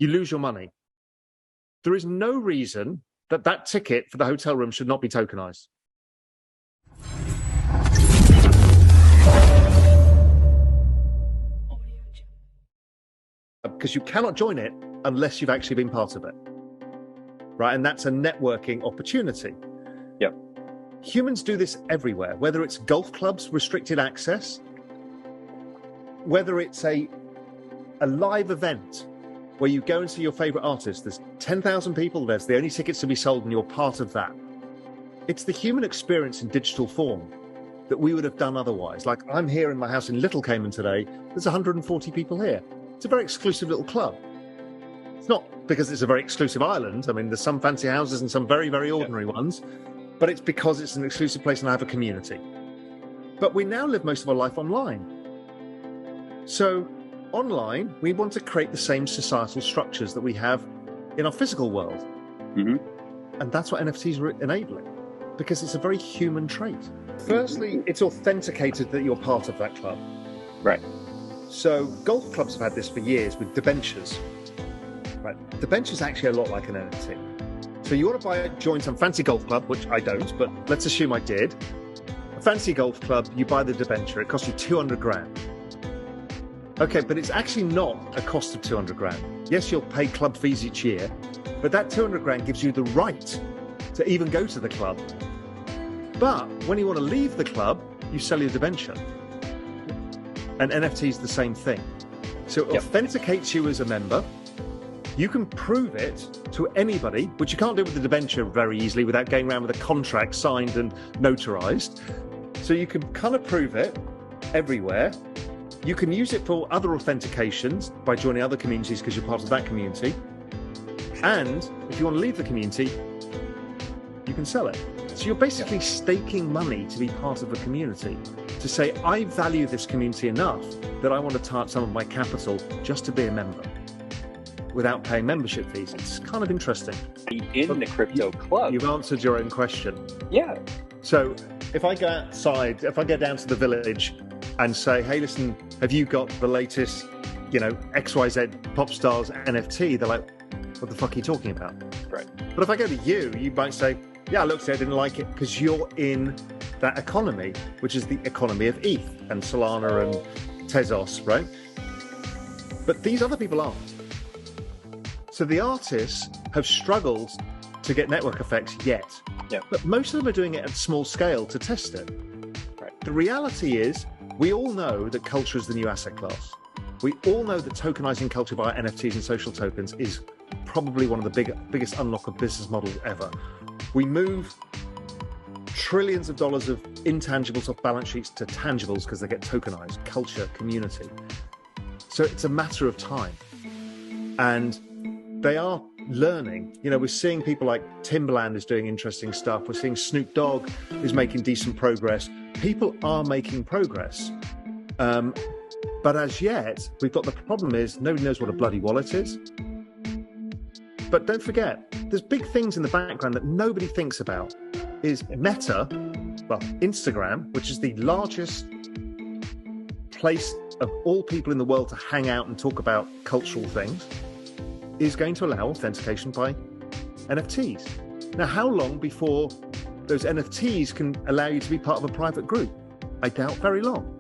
you lose your money. There is no reason that that ticket for the hotel room should not be tokenized. Because you cannot join it unless you've actually been part of it. Right? And that's a networking opportunity. Yep. Humans do this everywhere, whether it's golf clubs, restricted access, whether it's a live event where you go and see your favorite artist. There's 10,000 people, there's the only tickets to be sold, and you're part of that. It's the human experience in digital form that we would have done otherwise. Like, I'm here in my house in Little Cayman today. There's 140 people here. It's a very exclusive little club. It's not because it's a very exclusive island. I mean, there's some fancy houses and some very, very ordinary ones, but it's because it's an exclusive place and I have a community. But we now live most of our life online. So online, we want to create the same societal structures that we have in our physical world. Mm-hmm. And that's what NFTs are enabling, because it's a very human trait. Firstly, it's authenticated that you're part of that club. Right. So golf clubs have had this for years with debentures. Right. Debentures actually a lot like an NFT. So you want to join some fancy golf club, which I don't, but let's assume I did. A fancy golf club, you buy the debenture, it costs you 200 grand. Okay, but it's actually not a cost of 200 grand. Yes, you'll pay club fees each year, but that 200 grand gives you the right to even go to the club. But when you want to leave the club, you sell your debenture. And NFT is the same thing. So it authenticates you as a member. You can prove it to anybody, which you can't do with the debenture very easily without going around with a contract signed and notarized. So you can kind of prove it everywhere. You can use it for other authentications by joining other communities because you're part of that community. And if you want to leave the community, you can sell it. So you're basically staking money to be part of a community, to say, I value this community enough that I want to tie up some of my capital just to be a member without paying membership fees. It's kind of interesting. In the crypto club. You've answered your own question. Yeah. So if I go outside, if I go down to the village and say, hey, listen, have you got the latest, XYZ pop stars NFT? They're like, what the fuck are you talking about? Right. But if I go to you, you might say, yeah, I looked at it, I didn't like it, because you're in that economy, which is the economy of ETH and Solana and Tezos, right? But these other people aren't. So the artists have struggled to get network effects yet. Yeah. But most of them are doing it at small scale to test it. Right. The reality is, we all know that culture is the new asset class. We all know that tokenizing culture via NFTs and social tokens is probably one of the biggest unlock of business models ever. We move trillions of dollars of intangibles off balance sheets to tangibles because they get tokenized, culture, community. So it's a matter of time. And they are learning. We're seeing people like Timbaland is doing interesting stuff. We're seeing Snoop Dogg is making decent progress. People are making progress. But as yet, we've got the problem is nobody knows what a bloody wallet is. But don't forget, there's big things in the background that nobody thinks about. Is Meta, well, Instagram, which is the largest place of all people in the world to hang out and talk about cultural things, is going to allow authentication by NFTs. Now, how long before those NFTs can allow you to be part of a private group? I doubt very long.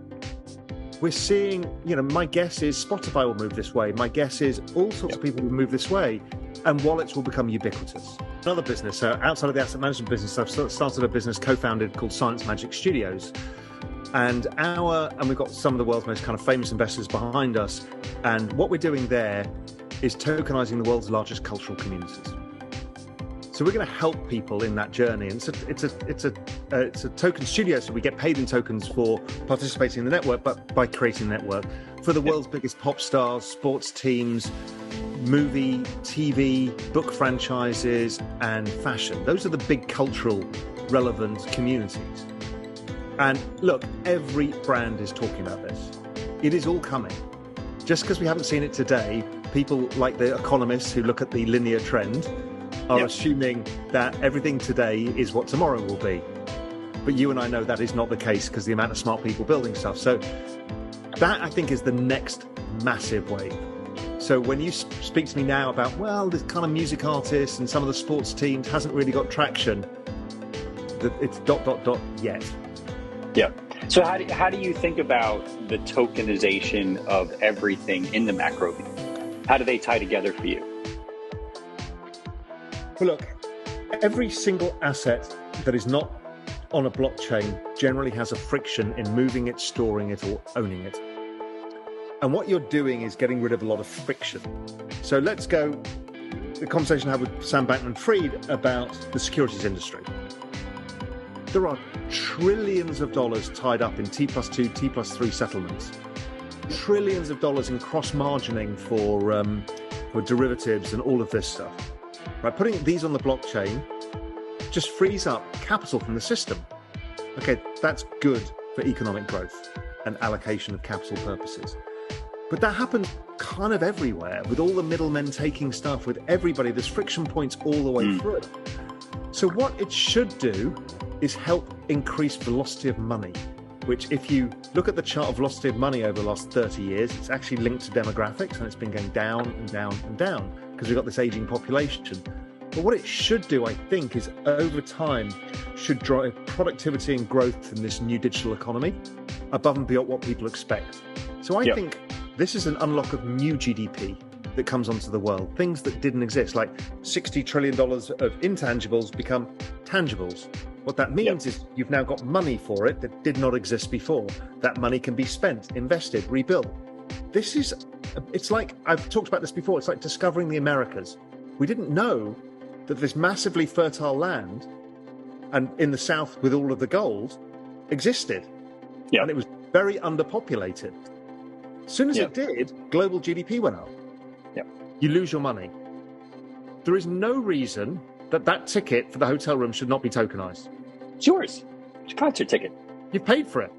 We're seeing, my guess is Spotify will move this way. My guess is all sorts of people will move this way, and wallets will become ubiquitous. Another business, outside of the asset management business, I've started a business co-founded called Science Magic Studios. And we've got some of the world's most kind of famous investors behind us. And what we're doing there is tokenizing the world's largest cultural communities. So we're going to help people in that journey. And it's a token studio, so we get paid in tokens for participating in the network, but by creating a network for the world's biggest pop stars, sports teams, movie, TV, book franchises, and fashion. Those are the big cultural relevant communities. And look, every brand is talking about this. It is all coming. Just because we haven't seen it today, people like the economists who look at the linear trend are assuming that everything today is what tomorrow will be. But you and I know that is not the case because the amount of smart people building stuff. So that, I think, is the next massive wave. So when you speak to me now about, well, this kind of music artists and some of the sports teams hasn't really got traction, that it's ... yet. Yeah. So how do you think about the tokenization of everything in the macro view? How do they tie together for you? Well, look, every single asset that is not on a blockchain generally has a friction in moving it, storing it, or owning it. And what you're doing is getting rid of a lot of friction. So let's go the conversation I had with Sam Bankman-Fried about the securities industry. There are trillions of dollars tied up in T+2, T+3 settlements. Trillions of dollars in cross-margining for derivatives and all of this stuff. Right, putting these on the blockchain just frees up capital from the system. Okay, that's good for economic growth and allocation of capital purposes. But that happens kind of everywhere, with all the middlemen taking stuff, with everybody. There's friction points all the way through. So what it should do is help increase velocity of money, which if you look at the chart of velocity of money over the last 30 years, it's actually linked to demographics, and it's been going down and down and down because we've got this aging population. But what it should do, I think, is over time should drive productivity and growth in this new digital economy above and beyond what people expect. So I think this is an unlock of new GDP that comes onto the world. Things that didn't exist, like $60 trillion of intangibles become tangibles. What that means is you've now got money for it that did not exist before. That money can be spent, invested, rebuilt. It's like, I've talked about this before, it's like discovering the Americas. We didn't know that this massively fertile land, and in the south with all of the gold, existed. And it was very underpopulated. As soon as it did, global GDP went up. You lose your money. There is no reason that ticket for the hotel room should not be tokenized. It's yours. It's a concert ticket. You've paid for it.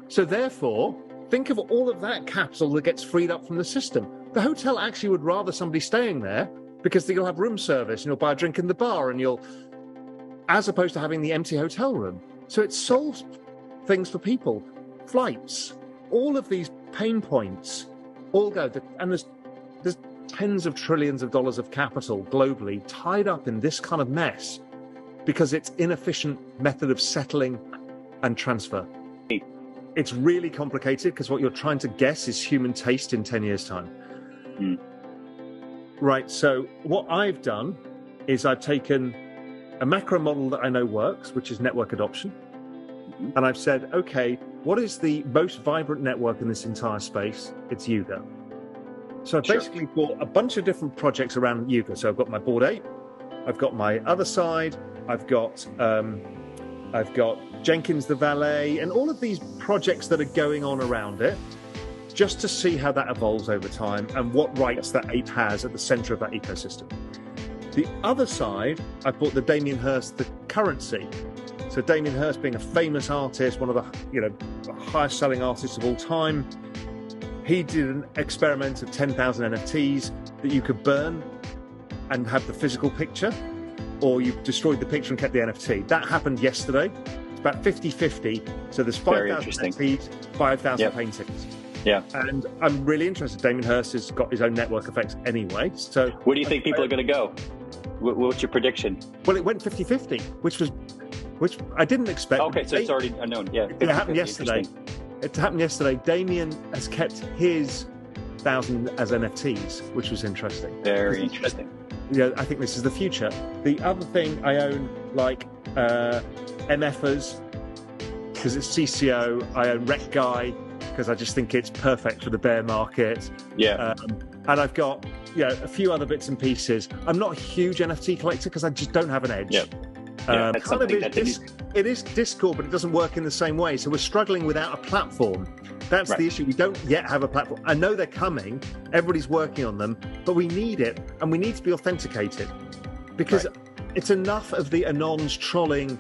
So therefore, think of all of that capital that gets freed up from the system. The hotel actually would rather somebody staying there because you'll have room service and you'll buy a drink in the bar as opposed to having the empty hotel room. So it solves things for people. Flights, all of these pain points all go, and there's tens of trillions of dollars of capital globally tied up in this kind of mess because it's inefficient method of settling and transfer. It's really complicated because what you're trying to guess is human taste in 10 years' time. Right, so what I've done is I've taken a macro model that I know works, which is network adoption. And I've said, okay, what is the most vibrant network in this entire space? It's Yuga. So I've basically bought a bunch of different projects around Yuga. So I've got my Bored Ape, I've got my other side, I've got Jenkins the Valet, and all of these projects that are going on around it, just to see how that evolves over time and what rights that ape has at the center of that ecosystem. The other side, I bought the Damien Hirst, the currency. So Damien Hirst being a famous artist, one of the highest selling artists of all time, he did an experiment of 10,000 NFTs that you could burn and have the physical picture, or you destroyed the picture and kept the NFT. That happened yesterday. It's about 50-50. So there's 5,000 NFTs, 5,000 paintings. And I'm really interested. Damien Hirst has got his own network effects anyway. So where do you think people are going to go? What's your prediction? Well, it went 50-50, which I didn't expect. Okay, so it's already unknown. It happened yesterday. It happened yesterday. Damien has kept his 1,000 as NFTs, which was interesting. Very interesting. I think this is the future. The other thing I own, like MFers, because it's CCO. I own Rec Guy, because I just think it's perfect for the bear market. And I've got a few other bits and pieces. I'm not a huge NFT collector because I just don't have an edge. It is Discord, but it doesn't work in the same way. So we're struggling without a platform. That's the issue. We don't yet have a platform. I know they're coming. Everybody's working on them, but we need it, and we need to be authenticated because it's enough of the anons trolling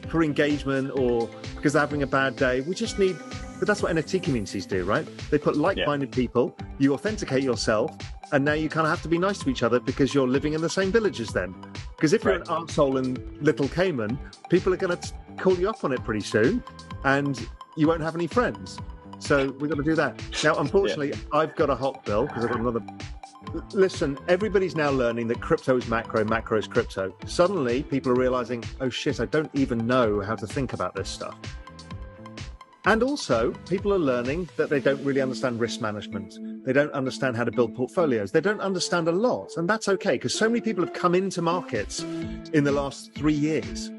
for engagement or because they're having a bad day. We just need, but that's what NFT communities do, right? They put like-minded people, you authenticate yourself, and now you kind of have to be nice to each other because you're living in the same village as them. Because if you're an arsehole in Little Cayman, people are going to call you up on it pretty soon, and you won't have any friends. So we've got to do that. Now, unfortunately, I've got a hot bill because I've got another. Listen, everybody's now learning that crypto is macro, macro is crypto. Suddenly, people are realizing, oh shit, I don't even know how to think about this stuff. And also, people are learning that they don't really understand risk management. They don't understand how to build portfolios. They don't understand a lot. And that's okay, because so many people have come into markets in the last 3 years.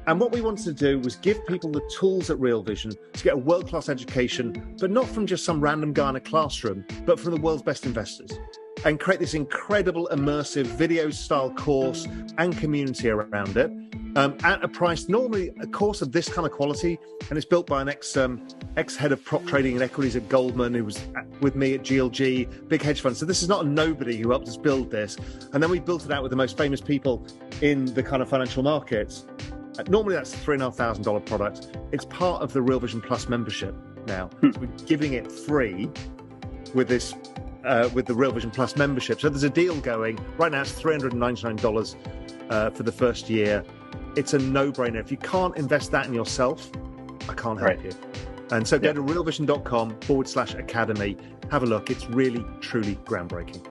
And what we wanted to do was give people the tools at Real Vision to get a world-class education, but not from just some random guy in a classroom, but from the world's best investors, and create this incredible immersive video-style course and community around it at a price, normally a course of this kind of quality, and it's built by an ex-head of prop trading and equities at Goldman, who was with me at GLG, big hedge fund. So this is not a nobody who helped us build this. And then we built it out with the most famous people in the kind of financial markets. Normally that's a $3,500 product. It's part of the Real Vision Plus membership now. So we're giving it free with this, with the Real Vision Plus membership. So there's a deal going right now. It's $399 for the first year. It's a no-brainer. If you can't invest that in yourself, I can't help you. And so go to realvision.com/academy. Have a look. It's really, truly groundbreaking.